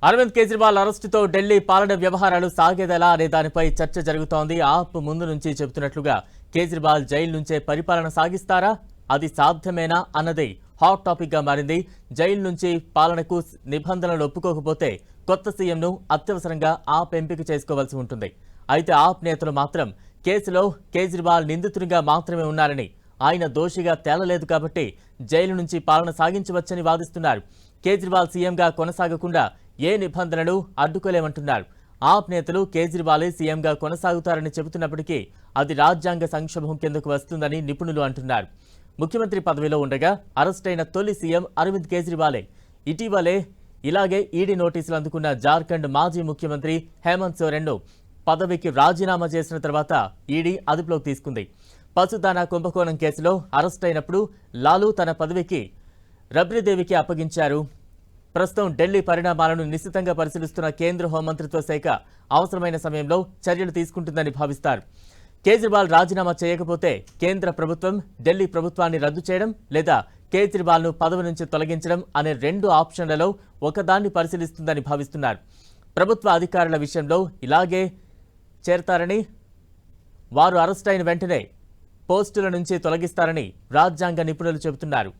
అరవింద్ కేజ్రీవాల్ అరెస్టుతో ఢిల్లీ పాలన వ్యవహారాలు సాగేదెలా అనే దానిపై చర్చ జరుగుతోంది. ఆప్ ముందు నుంచి చెబుతున్నట్లుగా కేజ్రీవాల్ జైలు నుంచే పరిపాలన సాగిస్తారా, అది సాధ్యమేనా అన్నది హాట్ టాపిక్ గా మారింది. జైలు నుంచి పాలనకు నిబంధనలు ఒప్పుకోకపోతే కొత్త సీఎంను అత్యవసరంగా ఆప్ ఎంపిక చేసుకోవాల్సి ఉంటుంది. అయితే ఆప్ నేతలు మాత్రం కేసులో కేజ్రీవాల్ నిందితునిగా మాత్రమే ఉన్నారని, ఆయన దోషిగా తేలలేదు కాబట్టి జైలు నుంచి పాలన సాగించవచ్చని వాదిస్తున్నారు. కేజ్రీవాల్ సీఎంగా కొనసాగకుండా ఏ నిబంధనలు అడ్డుకోలేమంటున్నారు. ఆప్ నేతలు కేజ్రీవాలే సీఎంగా కొనసాగుతారని చెబుతున్నప్పటికీ అది రాజ్యాంగ సంక్షోభం కిందకు వస్తుందని నిపుణులు అంటున్నారు. ముఖ్యమంత్రి పదవిలో ఉండగా అరెస్ట్ అయిన తొలి సీఎం అరవింద్ కేజ్రీవాలే. ఇటీవలే ఇలాగే ఈడీ నోటీసులు అందుకున్న జార్ఖండ్ మాజీ ముఖ్యమంత్రి హేమంత్ సోరెన్ను పదవికి రాజీనామా చేసిన తర్వాత ఈడీ అదుపులోకి తీసుకుంది. పసుదానా కుంభకోణం కేసులో అరెస్ట్ అయినప్పుడు లాలూ తన పదవికి రబ్రీదేవికి అప్పగించారు. ప్రస్తుతం ఢిల్లీ పరిణామాలను నిశితంగా పరిశీలిస్తున్న కేంద్ర హోంమంత్రిత్వ శాఖ అవసరమైన సమయంలో చర్యలు తీసుకుంటుందని భావిస్తారు. కేజ్రీవాల్ రాజీనామా చేయకపోతే కేంద్ర ప్రభుత్వం ఢిల్లీ ప్రభుత్వాన్ని రద్దు చేయడం లేదా కేజ్రీవాల్ను పదవి నుంచి తొలగించడం అనే రెండు ఆప్షన్లలో ఒకదాన్ని పరిశీలిస్తుందని భావిస్తున్నారు. ప్రభుత్వ అధికారుల విషయంలో ఇలాగే చేరతారని, వారు అరెస్ట్ అయిన వెంటనే పోస్టుల నుంచి తొలగిస్తారని రాజ్యాంగ నిపుణులు చెబుతున్నారు.